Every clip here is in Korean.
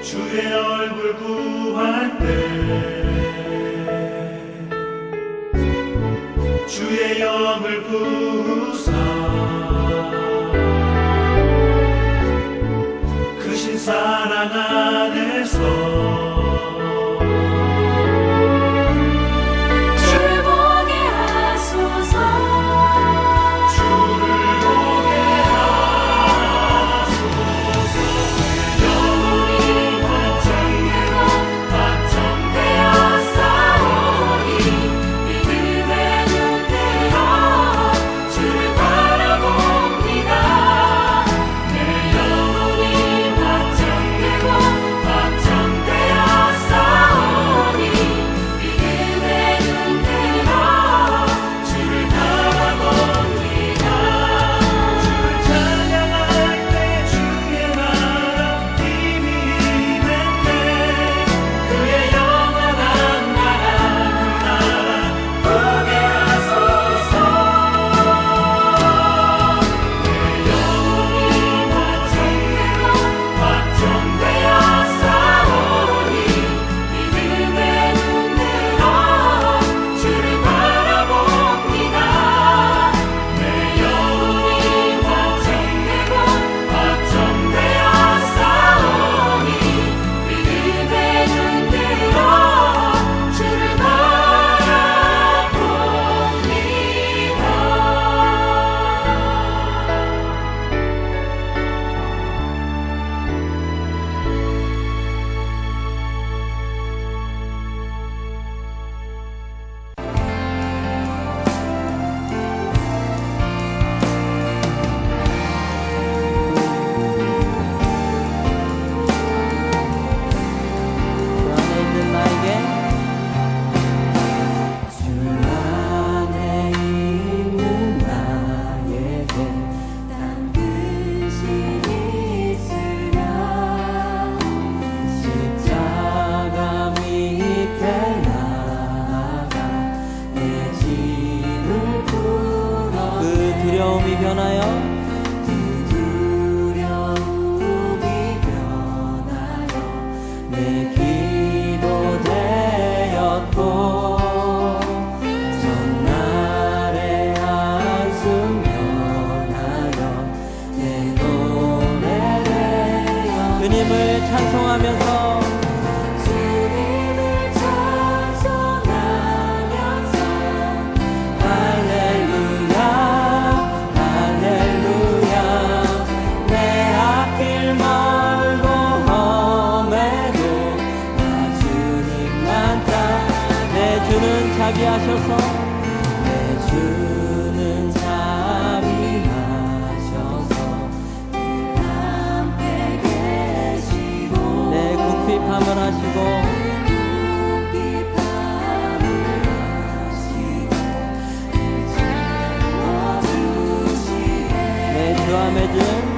주의 얼굴 구할 때 주의 영을 부으사 크신 사랑 안에서 두려움이 변하여 내 기도 되었고 전날의 한숨 변하여 내 노래 되어 주님을 찬송하면서 자비하셔서 내 주는 자비하셔서 늘 함께 계시고 내 궁핍함을 하시고 내 주와 맺은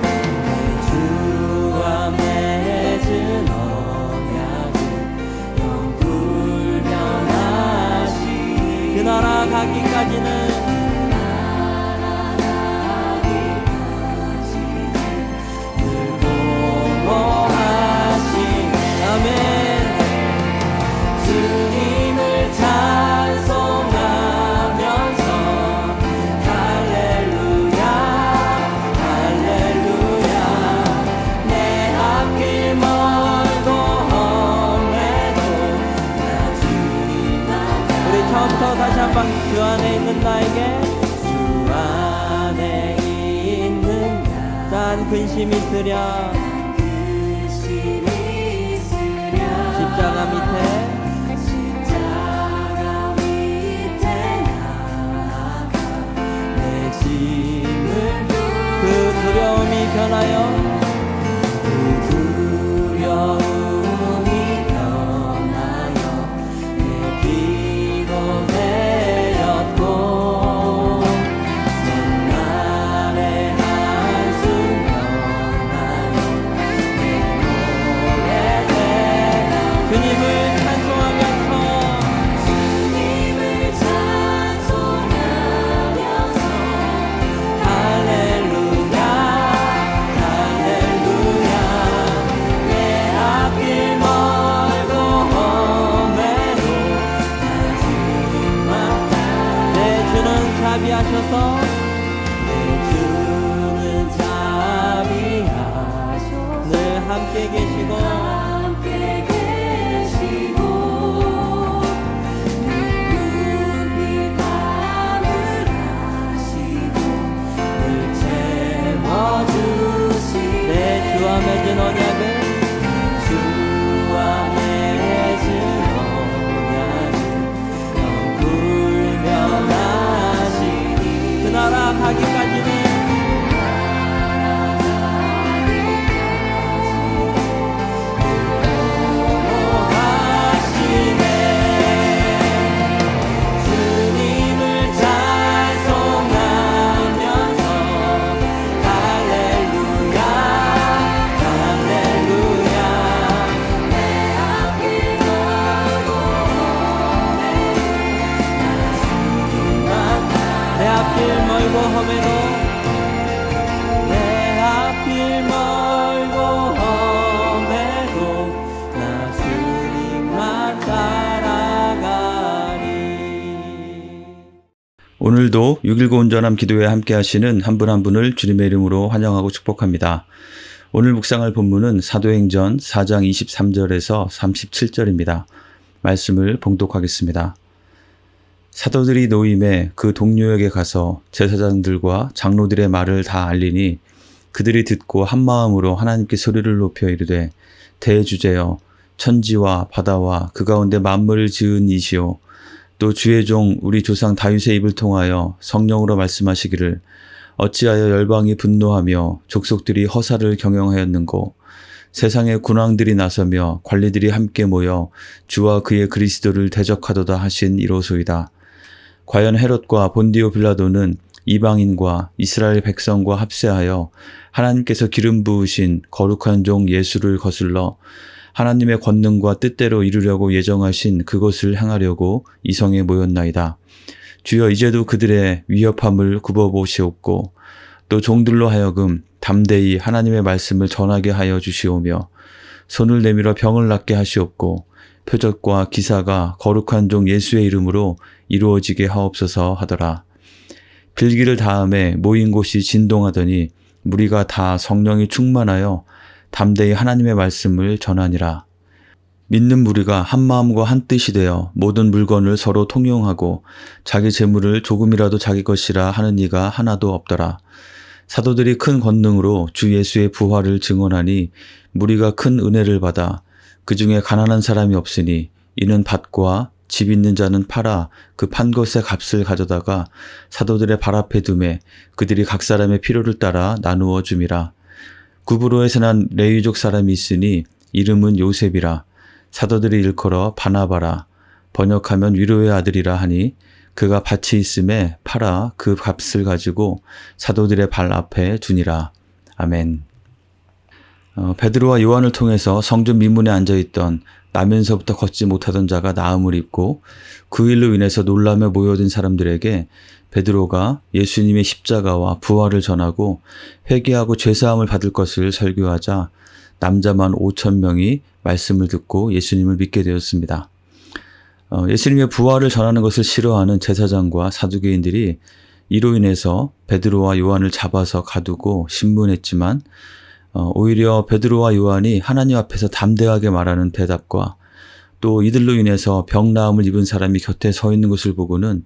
그 나라 가기까지는 늘 보호하시 아멘. 주님을 찬송하면서 할렐루야 할렐루야 내 앞길 멀고 험해도 나 주님만 우리 처음부터 다시 한번 주 안에 있는 나에게 주 안에 있는 난 근심 있으랴 십자가 밑에 나가 내 짐을 그 두려움이 변하여 그 두려움이 변하여 내 기도 되었고 전날의 한숨 변하여 내 노래 되어 주님을 할렐루야 할렐루야 내 앞길 오늘도 6.19 온전함 기도에 함께 하시는 한 분 한 분을 주님의 이름으로 환영하고 축복합니다. 오늘 묵상할 본문은 사도행전 4장 23절에서 37절입니다. 말씀을 봉독하겠습니다. 사도들이 노임에 그 동료에게 가서 제사장들과 장로들의 말을 다 알리니 그들이 듣고 한 마음으로 하나님께 소리를 높여 이르되 대주제여 천지와 바다와 그 가운데 만물을 지은 이시오 또 주의 종 우리 조상 다윗의 입을 통하여 성령으로 말씀하시기를 어찌하여 열방이 분노하며 족속들이 허사를 경영하였는고 세상의 군왕들이 나서며 관리들이 함께 모여 주와 그의 그리스도를 대적하도다 하신 이로소이다. 과연 헤롯과 본디오 빌라도는 이방인과 이스라엘 백성과 합세하여 하나님께서 기름 부으신 거룩한 종 예수를 거슬러 하나님의 권능과 뜻대로 이루려고 예정하신 그것을 행하려고 이 성에 모였나이다. 주여 이제도 그들의 위협함을 굽어보시옵고 또 종들로 하여금 담대히 하나님의 말씀을 전하게 하여 주시오며 손을 내밀어 병을 낫게 하시옵고 표적과 기사가 거룩한 종 예수의 이름으로 이루어지게 하옵소서 하더라. 빌기를 다음에 모인 곳이 진동하더니 무리가 다 성령이 충만하여 담대히 하나님의 말씀을 전하니라. 믿는 무리가 한 마음과 한 뜻이 되어 모든 물건을 서로 통용하고 자기 재물을 조금이라도 자기 것이라 하는 이가 하나도 없더라. 사도들이 큰 권능으로 주 예수의 부활을 증언하니 무리가 큰 은혜를 받아 그 중에 가난한 사람이 없으니 이는 밭과 집 있는 자는 팔아 그 판 것의 값을 가져다가 사도들의 발 앞에 두매 그들이 각 사람의 필요를 따라 나누어 줌이라. 구브로에서 난 레위족 사람이 있으니 이름은 요셉이라. 사도들이 일컬어 바나바라. 번역하면 위로의 아들이라 하니 그가 밭이 있음에 팔아 그 값을 가지고 사도들의 발 앞에 두니라. 아멘. 베드로와 요한을 통해서 성전 미문에 앉아있던 나면서부터 걷지 못하던 자가 나음을 입고 그 일로 인해서 놀라며 모여든 사람들에게 베드로가 예수님의 십자가와 부활을 전하고 회개하고 죄사함을 받을 것을 설교하자 남자만 5,000명이 말씀을 듣고 예수님을 믿게 되었습니다. 예수님의 부활을 전하는 것을 싫어하는 제사장과 사두개인들이 이로 인해서 베드로와 요한을 잡아서 가두고 신문했지만 오히려 베드로와 요한이 하나님 앞에서 담대하게 말하는 대답과 또 이들로 인해서 병 나음을 입은 사람이 곁에 서 있는 것을 보고는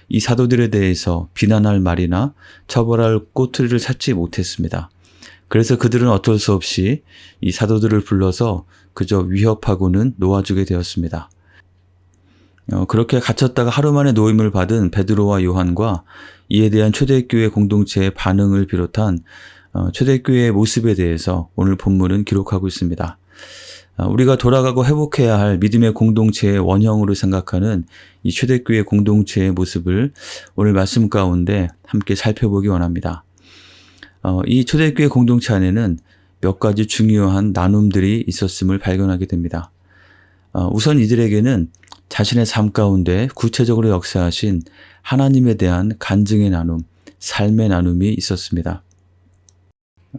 이 사도들에 대해서 비난할 말이나 처벌할 꼬투리를 찾지 못했습니다. 그래서 그들은 어쩔 수 없이 이 사도들을 불러서 그저 위협하고는 놓아주게 되었습니다. 그렇게 갇혔다가 하루 만에 노임을 받은 베드로와 요한과 이에 대한 초대교회 공동체의 반응을 비롯한 초대교회의 모습에 대해서 오늘 본문은 기록하고 있습니다. 우리가 돌아가고 회복해야 할 믿음의 공동체의 원형으로 생각하는 이 초대교회 공동체의 모습을 오늘 말씀 가운데 함께 살펴보기 원합니다. 이 초대교회 공동체 안에는 몇 가지 중요한 나눔들이 있었음을 발견하게 됩니다. 우선 이들에게는 자신의 삶 가운데 구체적으로 역사하신 하나님에 대한 간증의 나눔, 삶의 나눔이 있었습니다.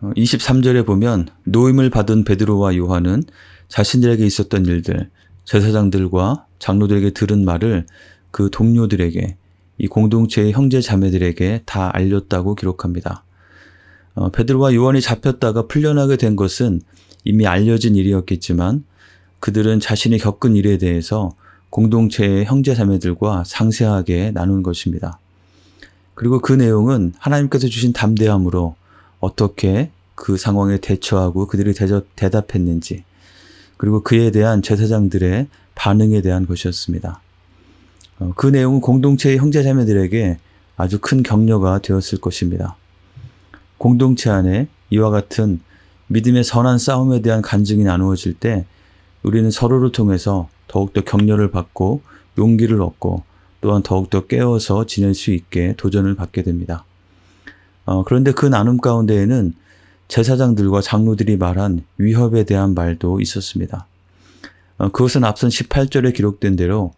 23절에 보면 노임을 받은 베드로와 요한은 자신들에게 있었던 일들, 제사장들과 장로들에게 들은 말을 그 동료들에게, 이 공동체의 형제 자매들에게 다 알렸다고 기록합니다. 베드로와 요한이 잡혔다가 풀려나게 된 것은 이미 알려진 일이었겠지만 그들은 자신이 겪은 일에 대해서 공동체의 형제 자매들과 상세하게 나눈 것입니다. 그리고 그 내용은 하나님께서 주신 담대함으로 어떻게 그 상황에 대처하고 그들이 대답했는지, 그리고 그에 대한 제사장들의 반응에 대한 것이었습니다. 그 내용은 공동체의 형제자매들에게 아주 큰 격려가 되었을 것입니다. 공동체 안에 이와 같은 믿음의 선한 싸움에 대한 간증이 나누어질 때 우리는 서로를 통해서 더욱더 격려를 받고 용기를 얻고 또한 더욱더 깨어서 지낼 수 있게 도전을 받게 됩니다. 그런데 그 나눔 가운데에는 제사장들과 장로들이 말한 위협에 대한 말도 있었습니다. 그것은 앞선 18절에 기록된 대로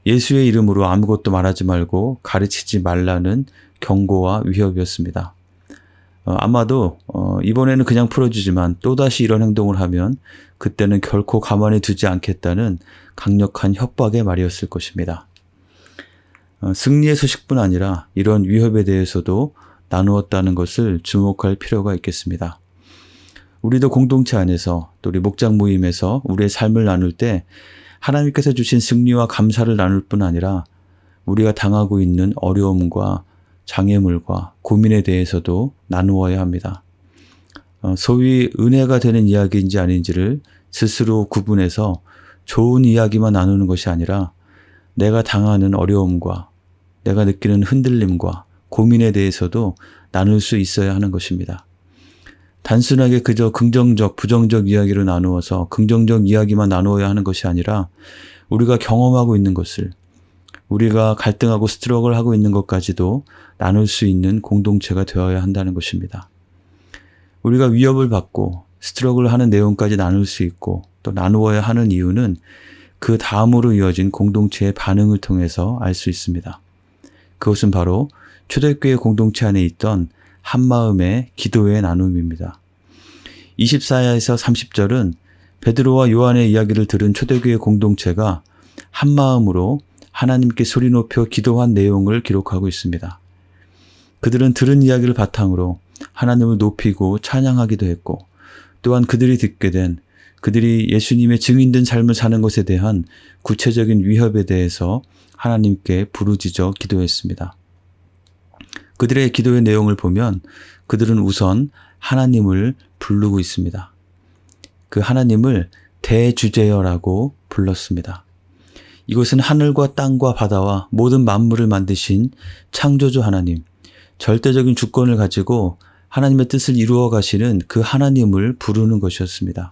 예수의 이름으로 아무것도 말하지 말고 가르치지 말라는 경고와 위협이었습니다. 아마도 이번에는 그냥 풀어주지만 또다시 이런 행동을 하면 그때는 결코 가만히 두지 않겠다는 강력한 협박의 말이었을 것입니다. 승리의 소식뿐 아니라 이런 위협에 대해서도 나누었다는 것을 주목할 필요가 있겠습니다. 우리도 공동체 안에서 또 우리 목장 모임에서 우리의 삶을 나눌 때 하나님께서 주신 승리와 감사를 나눌 뿐 아니라 우리가 당하고 있는 어려움과 장애물과 고민에 대해서도 나누어야 합니다. 소위 은혜가 되는 이야기인지 아닌지를 스스로 구분해서 좋은 이야기만 나누는 것이 아니라 내가 당하는 어려움과 내가 느끼는 흔들림과 고민에 대해서도 나눌 수 있어야 하는 것입니다. 단순하게 그저 긍정적, 부정적 이야기로 나누어서 긍정적 이야기만 나누어야 하는 것이 아니라 우리가 경험하고 있는 것을, 우리가 갈등하고 스트러글하고 있는 것까지도 나눌 수 있는 공동체가 되어야 한다는 것입니다. 우리가 위협을 받고 스트러글하는 내용까지 나눌 수 있고 또 나누어야 하는 이유는 그 다음으로 이어진 공동체의 반응을 통해서 알 수 있습니다. 그것은 바로 초대교회 공동체 안에 있던 한마음의 기도의 나눔입니다. 24에서 30절은 베드로와 요한의 이야기를 들은 초대교회 공동체가 한마음으로 하나님께 소리 높여 기도한 내용을 기록하고 있습니다. 그들은 들은 이야기를 바탕으로 하나님을 높이고 찬양하기도 했고 또한 그들이 듣게 된 그들이 예수님의 증인된 삶을 사는 것에 대한 구체적인 위협에 대해서 하나님께 부르짖어 기도했습니다. 그들의 기도의 내용을 보면 그들은 우선 하나님을 부르고 있습니다. 그 하나님을 대주제여라고 불렀습니다. 이것은 하늘과 땅과 바다와 모든 만물을 만드신 창조주 하나님, 절대적인 주권을 가지고 하나님의 뜻을 이루어 가시는 그 하나님을 부르는 것이었습니다.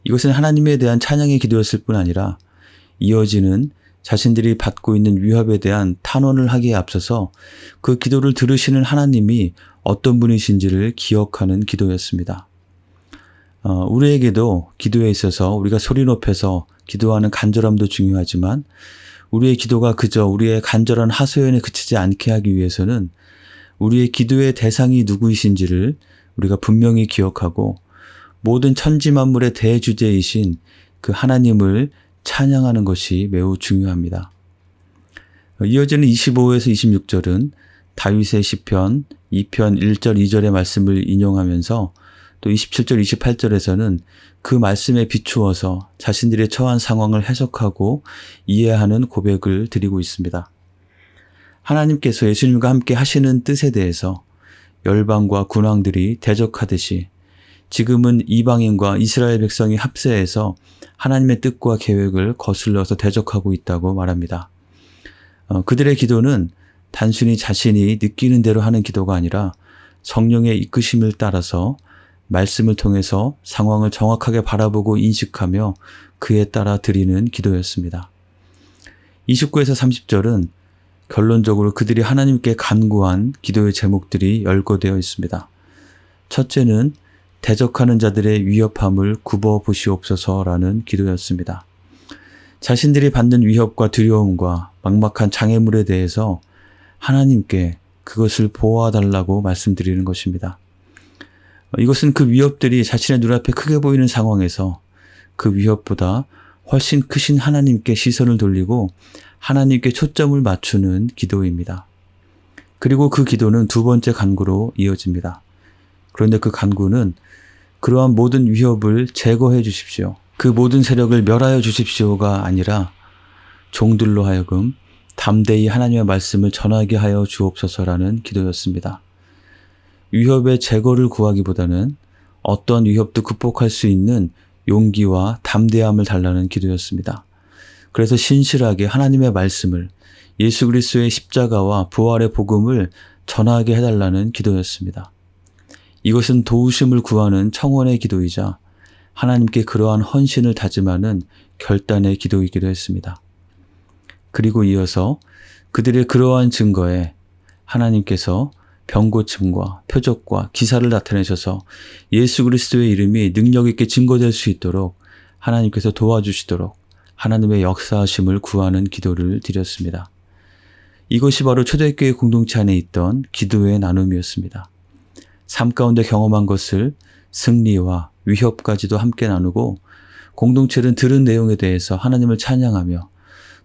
이것은 하나님에 대한 찬양의 기도였을 뿐 아니라 이어지는 자신들이 받고 있는 위협에 대한 탄원을 하기에 앞서서 그 기도를 들으시는 하나님이 어떤 분이신지를 기억하는 기도였습니다. 우리에게도 기도에 있어서 우리가 소리 높여서 기도하는 간절함도 중요하지만 우리의 기도가 그저 우리의 간절한 하소연에 그치지 않게 하기 위해서는 우리의 기도의 대상이 누구이신지를 우리가 분명히 기억하고 모든 천지 만물의 대주제이신 그 하나님을 찬양하는 것이 매우 중요합니다. 이어지는 25에서 26절은 다윗의 시편 2편 1절 2절의 말씀을 인용하면서 또 27절 28절에서는 그 말씀에 비추어서 자신들의 처한 상황을 해석하고 이해하는 고백을 드리고 있습니다. 하나님께서 예수님과 함께 하시는 뜻에 대해서 열방과 군왕들이 대적하듯이 지금은 이방인과 이스라엘 백성이 합세해서 하나님의 뜻과 계획을 거슬러서 대적하고 있다고 말합니다. 그들의 기도는 단순히 자신이 느끼는 대로 하는 기도가 아니라 성령의 이끄심을 따라서 말씀을 통해서 상황을 정확하게 바라보고 인식하며 그에 따라 드리는 기도였습니다. 29에서 30절은 결론적으로 그들이 하나님께 간구한 기도의 제목들이 열거되어 있습니다. 첫째는 대적하는 자들의 위협함을 굽어보시옵소서라는 기도였습니다. 자신들이 받는 위협과 두려움과 막막한 장애물에 대해서 하나님께 그것을 보아달라고 말씀드리는 것입니다. 이것은 그 위협들이 자신의 눈앞에 크게 보이는 상황에서 그 위협보다 훨씬 크신 하나님께 시선을 돌리고 하나님께 초점을 맞추는 기도입니다. 그리고 그 기도는 두 번째 간구로 이어집니다. 그런데 그 간구는 그러한 모든 위협을 제거해 주십시오. 그 모든 세력을 멸하여 주십시오가 아니라 종들로 하여금 담대히 하나님의 말씀을 전하게 하여 주옵소서라는 기도였습니다. 위협의 제거를 구하기보다는 어떤 위협도 극복할 수 있는 용기와 담대함을 달라는 기도였습니다. 그래서 신실하게 하나님의 말씀을, 예수 그리스도의 십자가와 부활의 복음을 전하게 해달라는 기도였습니다. 이것은 도우심을 구하는 청원의 기도이자 하나님께 그러한 헌신을 다짐하는 결단의 기도이기도 했습니다. 그리고 이어서 그들의 그러한 증거에 하나님께서 병고침과 표적과 기사를 나타내셔서 예수 그리스도의 이름이 능력 있게 증거될 수 있도록 하나님께서 도와주시도록 하나님의 역사하심을 구하는 기도를 드렸습니다. 이것이 바로 초대교회 공동체 안에 있던 기도의 나눔이었습니다. 삶 가운데 경험한 것을 승리와 위협까지도 함께 나누고 공동체는 들은 내용에 대해서 하나님을 찬양하며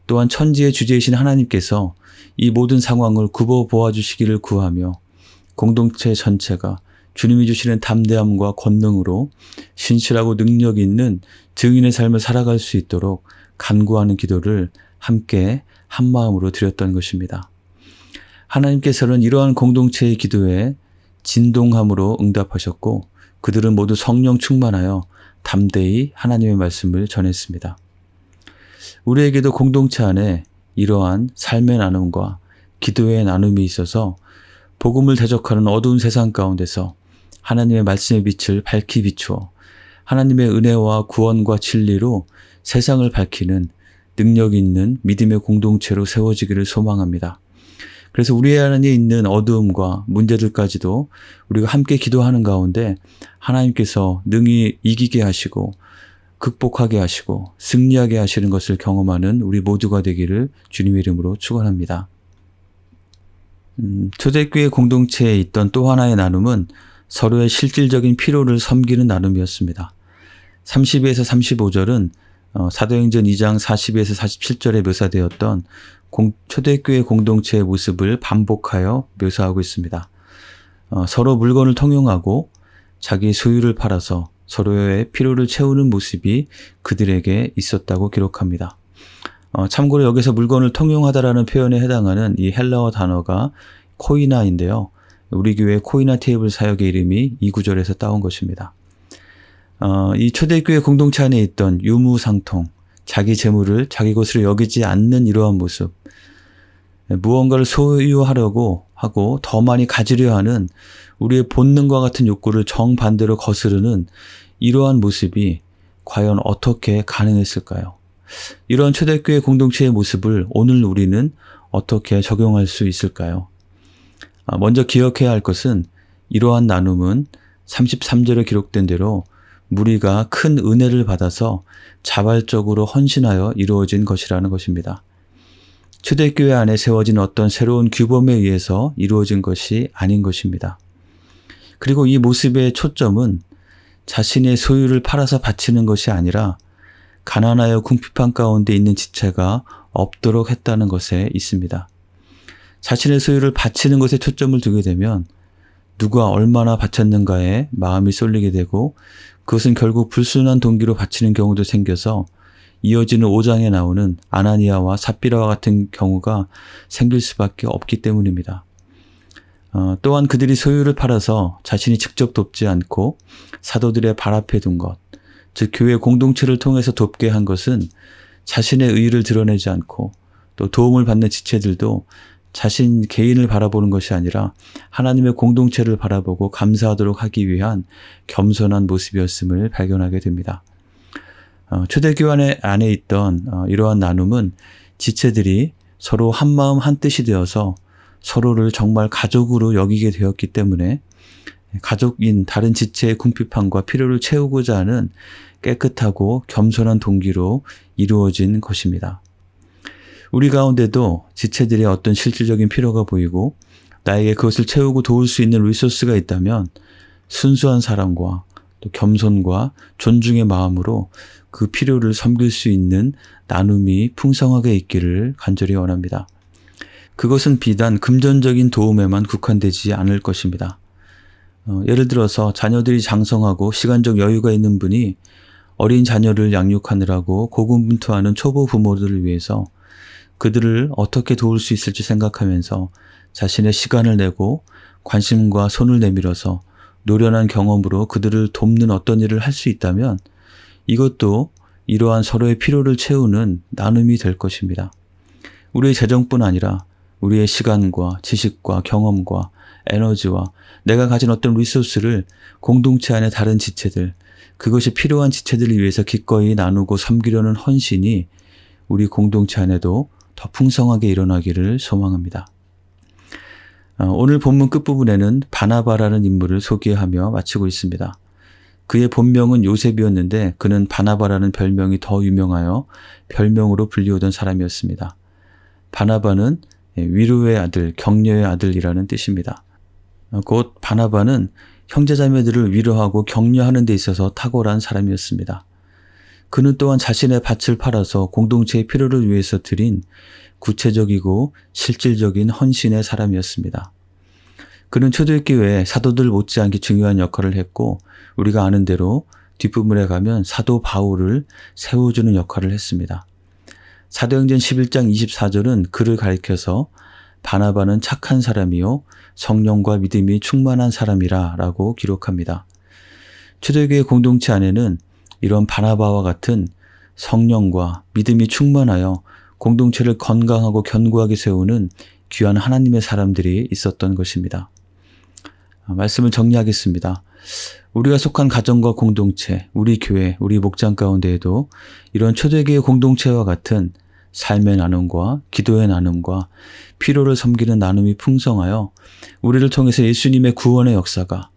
또한 천지의 주제이신 하나님께서 이 모든 상황을 굽어 보아주시기를 구하며 공동체 전체가 주님이 주시는 담대함과 권능으로 신실하고 능력 있는 증인의 삶을 살아갈 수 있도록 간구하는 기도를 함께 한마음으로 드렸던 것입니다. 하나님께서는 이러한 공동체의 기도에 진동함으로 응답하셨고 그들은 모두 성령 충만하여 담대히 하나님의 말씀을 전했습니다. 우리에게도 공동체 안에 이러한 삶의 나눔과 기도의 나눔이 있어서 복음을 대적하는 어두운 세상 가운데서 하나님의 말씀의 빛을 밝히 비추어 하나님의 은혜와 구원과 진리로 세상을 밝히는 능력 있는 믿음의 공동체로 세워지기를 소망합니다. 그래서 우리 안에 있는 어두움과 문제들까지도 우리가 함께 기도하는 가운데 하나님께서 능히 이기게 하시고 극복하게 하시고 승리하게 하시는 것을 경험하는 우리 모두가 되기를 주님의 이름으로 축원합니다. 초대교회 공동체에 있던 또 하나의 나눔은 서로의 실질적인 필요를 섬기는 나눔이었습니다. 32에서 35절은 사도행전 2장 40에서 47절에 묘사되었던 초대교회 공동체의 모습을 반복하여 묘사하고 있습니다. 서로 물건을 통용하고 자기 소유를 팔아서 서로의 필요를 채우는 모습이 그들에게 있었다고 기록합니다. 참고로 여기서 물건을 통용하다라는 표현에 해당하는 이 헬라어 단어가 코이나인데요. 우리 교회 코이나 테이블 사역의 이름이 이 구절에서 따온 것입니다. 이 초대교회 공동체 안에 있던 유무상통, 자기 재물을 자기 것으로 여기지 않는 이러한 모습, 무언가를 소유하려고 하고 더 많이 가지려 하는 우리의 본능과 같은 욕구를 정반대로 거스르는 이러한 모습이 과연 어떻게 가능했을까요? 이러한 초대교회 공동체의 모습을 오늘 우리는 어떻게 적용할 수 있을까요? 먼저 기억해야 할 것은 이러한 나눔은 33절에 기록된 대로 무리가 큰 은혜를 받아서 자발적으로 헌신하여 이루어진 것이라는 것입니다. 초대교회 안에 세워진 어떤 새로운 규범에 의해서 이루어진 것이 아닌 것입니다. 그리고 이 모습의 초점은 자신의 소유를 팔아서 바치는 것이 아니라 가난하여 궁핍한 가운데 있는 지체가 없도록 했다는 것에 있습니다. 자신의 소유를 바치는 것에 초점을 두게 되면 누가 얼마나 바쳤는가에 마음이 쏠리게 되고 그것은 결국 불순한 동기로 바치는 경우도 생겨서 이어지는 5장에 나오는 아나니아와 삽비라와 같은 경우가 생길 수밖에 없기 때문입니다. 또한 그들이 소유를 팔아서 자신이 직접 돕지 않고 사도들의 발 앞에 둔 것, 즉 교회 공동체를 통해서 돕게 한 것은 자신의 의의를 드러내지 않고 또 도움을 받는 지체들도 자신 개인을 바라보는 것이 아니라 하나님의 공동체를 바라보고 감사하도록 하기 위한 겸손한 모습이었음을 발견하게 됩니다. 초대교회 안에 있던 이러한 나눔은 지체들이 서로 한마음 한뜻이 되어서 서로를 정말 가족으로 여기게 되었기 때문에 가족인 다른 지체의 궁핍함과 필요를 채우고자 하는 깨끗하고 겸손한 동기로 이루어진 것입니다. 우리 가운데도 지체들의 어떤 실질적인 필요가 보이고 나에게 그것을 채우고 도울 수 있는 리소스가 있다면 순수한 사랑과 또 겸손과 존중의 마음으로 그 필요를 섬길 수 있는 나눔이 풍성하게 있기를 간절히 원합니다. 그것은 비단 금전적인 도움에만 국한되지 않을 것입니다. 예를 들어서 자녀들이 장성하고 시간적 여유가 있는 분이 어린 자녀를 양육하느라고 고군분투하는 초보 부모들을 위해서 그들을 어떻게 도울 수 있을지 생각하면서 자신의 시간을 내고 관심과 손을 내밀어서 노련한 경험으로 그들을 돕는 어떤 일을 할 수 있다면 이것도 이러한 서로의 필요를 채우는 나눔이 될 것입니다. 우리의 재정뿐 아니라 우리의 시간과 지식과 경험과 에너지와 내가 가진 어떤 리소스를 공동체 안의 다른 지체들, 그것이 필요한 지체들을 위해서 기꺼이 나누고 섬기려는 헌신이 우리 공동체 안에도 더 풍성하게 일어나기를 소망합니다. 오늘 본문 끝부분에는 바나바라는 인물을 소개하며 마치고 있습니다. 그의 본명은 요셉이었는데 그는 바나바라는 별명이 더 유명하여 별명으로 불리우던 사람이었습니다. 바나바는 위로의 아들, 격려의 아들이라는 뜻입니다. 곧 바나바는 형제자매들을 위로하고 격려하는 데 있어서 탁월한 사람이었습니다. 그는 또한 자신의 밭을 팔아서 공동체의 필요를 위해서 드린 구체적이고 실질적인 헌신의 사람이었습니다. 그는 초대교회에 사도들 못지않게 중요한 역할을 했고 우리가 아는 대로 뒷부분에 가면 사도 바울을 세워주는 역할을 했습니다. 사도행전 11장 24절은 그를 가리켜서 바나바는 착한 사람이요 성령과 믿음이 충만한 사람이라 라고 기록합니다. 초대교회 공동체 안에는 이런 바나바와 같은 성령과 믿음이 충만하여 공동체를 건강하고 견고하게 세우는 귀한 하나님의 사람들이 있었던 것입니다. 말씀을 정리하겠습니다. 우리가 속한 가정과 공동체, 우리 교회, 우리 목장 가운데에도 이런 초대교회 공동체와 같은 삶의 나눔과 기도의 나눔과 필요를 섬기는 나눔이 풍성하여 우리를 통해서 예수님의 구원의 역사가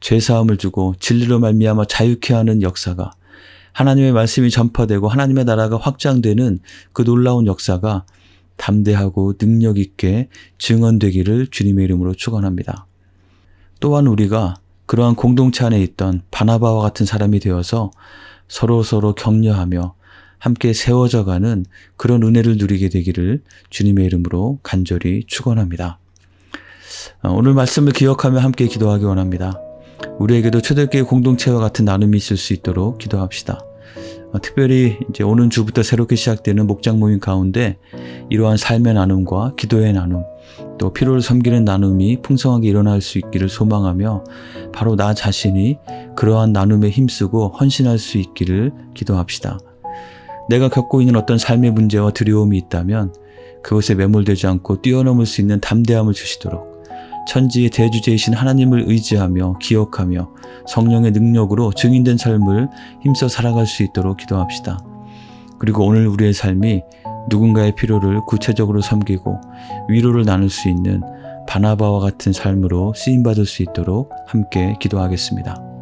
죄사함을 주고 진리로 말미암아 자유케 하는 역사가 하나님의 말씀이 전파되고 하나님의 나라가 확장되는 그 놀라운 역사가 담대하고 능력 있게 증언되기를 주님의 이름으로 축원합니다. 또한 우리가 그러한 공동체 안에 있던 바나바와 같은 사람이 되어서 서로 격려하며 함께 세워져가는 그런 은혜를 누리게 되기를 주님의 이름으로 간절히 축원합니다. 오늘 말씀을 기억하며 함께 기도하기 원합니다. 우리에게도 초대교회 공동체와 같은 나눔이 있을 수 있도록 기도합시다. 특별히 이제 오는 주부터 새롭게 시작되는 목장 모임 가운데 이러한 삶의 나눔과 기도의 나눔, 또 필요를 섬기는 나눔이 풍성하게 일어날 수 있기를 소망하며 바로 나 자신이 그러한 나눔에 힘쓰고 헌신할 수 있기를 기도합시다. 내가 겪고 있는 어떤 삶의 문제와 두려움이 있다면 그것에 매몰되지 않고 뛰어넘을 수 있는 담대함을 주시도록 천지의 대주제이신 하나님을 의지하며 기억하며 성령의 능력으로 증인된 삶을 힘써 살아갈 수 있도록 기도합시다. 그리고 오늘 우리의 삶이 누군가의 필요를 구체적으로 섬기고 위로를 나눌 수 있는 바나바와 같은 삶으로 쓰임받을 수 있도록 함께 기도하겠습니다.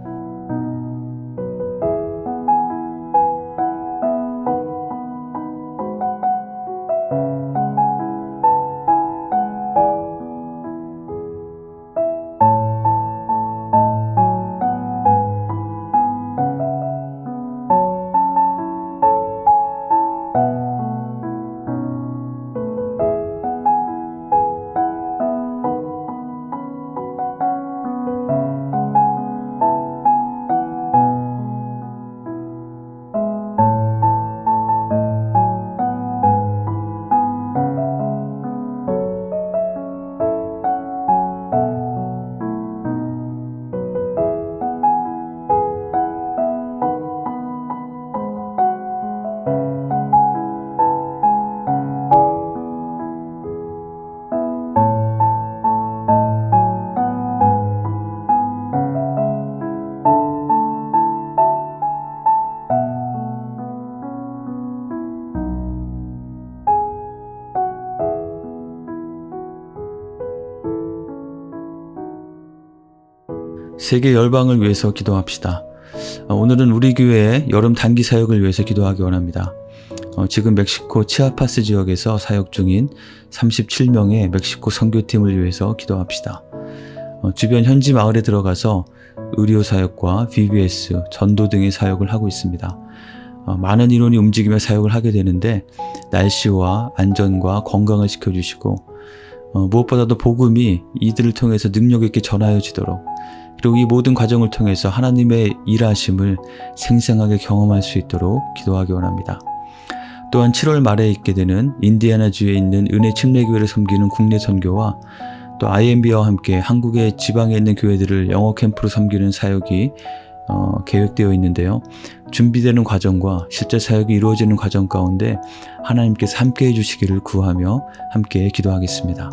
세계 열방을 위해서 기도합시다. 오늘은 우리 교회의 여름 단기 사역을 위해서 기도하기 원합니다. 지금 멕시코 치아파스 지역에서 사역 중인 37명의 멕시코 선교팀을 위해서 기도합시다. 주변 현지 마을에 들어가서 의료 사역과 VBS, 전도 등의 사역을 하고 있습니다. 많은 인원이 움직이며 사역을 하게 되는데 날씨와 안전과 건강을 지켜주시고 무엇보다도 복음이 이들을 통해서 능력 있게 전하여지도록 그리고 이 모든 과정을 통해서 하나님의 일하심을 생생하게 경험할 수 있도록 기도하기 원합니다. 또한 7월 말에 있게 되는 인디애나주에 있는 은혜 침례교회를 섬기는 국내 선교와 또 IMB와 함께 한국의 지방에 있는 교회들을 영어 캠프로 섬기는 사역이 계획되어 있는데요. 준비되는 과정과 실제 사역이 이루어지는 과정 가운데 하나님께서 함께 해주시기를 구하며 함께 기도하겠습니다.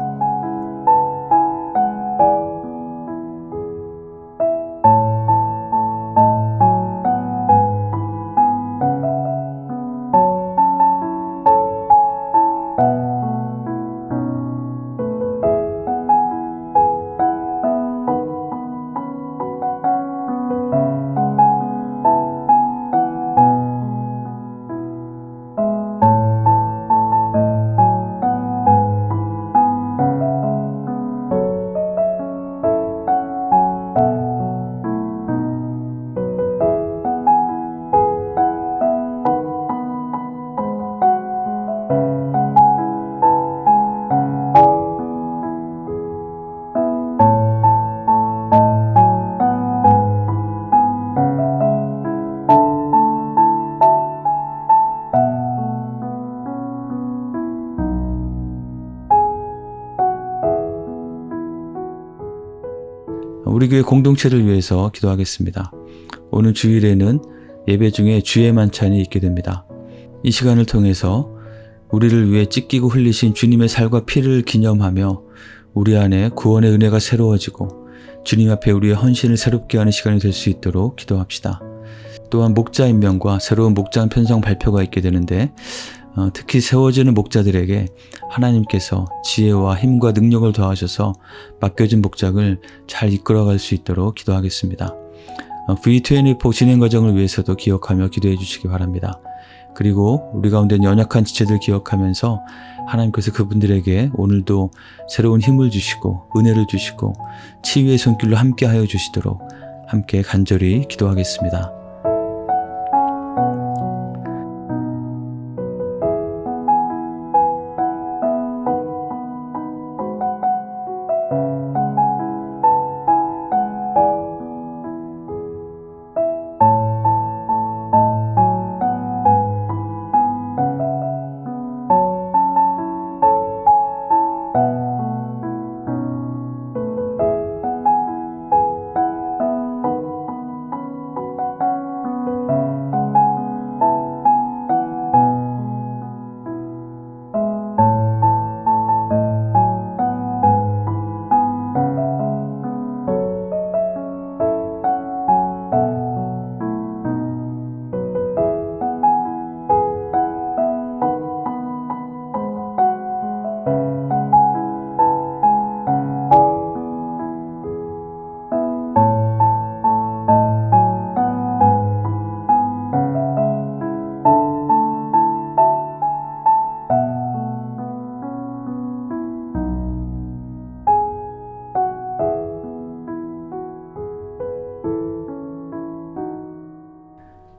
우리 교회 공동체를 위해서 기도하겠습니다. 오늘 주일에는 예배 중에 주의 만찬이 있게 됩니다. 이 시간을 통해서 우리를 위해 찢기고 흘리신 주님의 살과 피를 기념하며 우리 안에 구원의 은혜가 새로워지고 주님 앞에 우리의 헌신을 새롭게 하는 시간이 될 수 있도록 기도합시다. 또한 목자 임명과 새로운 목장 편성 발표가 있게 되는데 특히 세워지는 목자들에게 하나님께서 지혜와 힘과 능력을 더하셔서 맡겨진 목장을 잘 이끌어갈 수 있도록 기도하겠습니다. V24 진행 과정을 위해서도 기억하며 기도해 주시기 바랍니다. 그리고 우리 가운데 연약한 지체들 기억하면서 하나님께서 그분들에게 오늘도 새로운 힘을 주시고 은혜를 주시고 치유의 손길로 함께 하여 주시도록 함께 간절히 기도하겠습니다.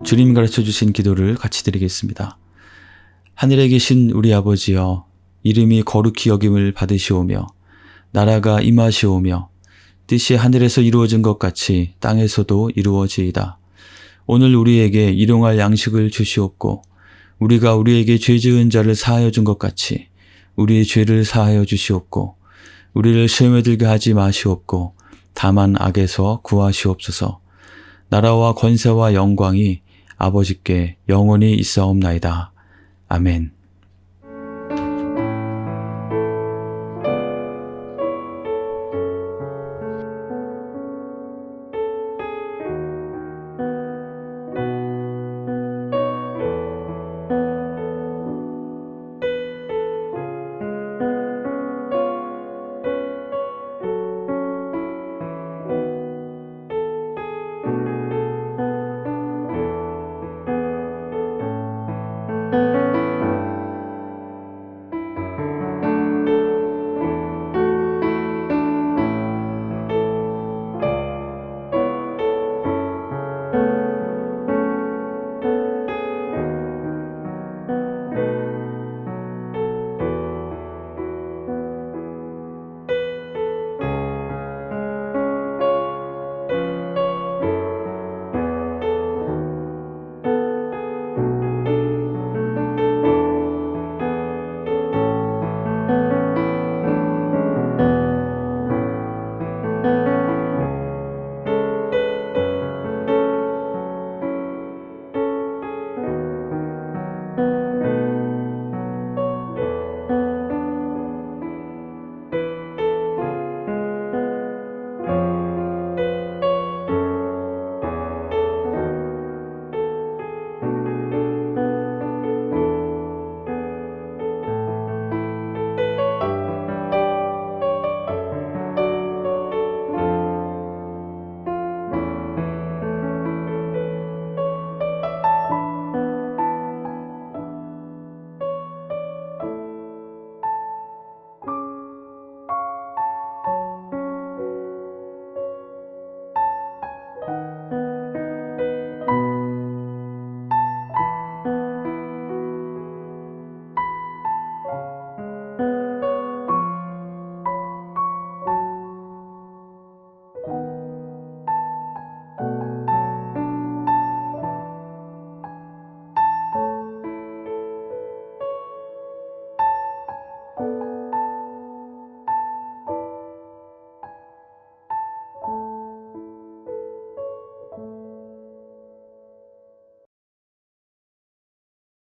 주님 가르쳐 주신 기도를 같이 드리겠습니다. 하늘에 계신 우리 아버지여, 이름이 거룩히 여김을 받으시오며 나라가 임하시오며 뜻이 하늘에서 이루어진 것 같이 땅에서도 이루어지이다. 오늘 우리에게 일용할 양식을 주시옵고 우리가 우리에게 죄 지은 자를 사하여 준 것 같이 우리의 죄를 사하여 주시옵고 우리를 시험에 들게 하지 마시옵고 다만 악에서 구하시옵소서. 나라와 권세와 영광이 아버지께 영원히 있사옵나이다. 아멘.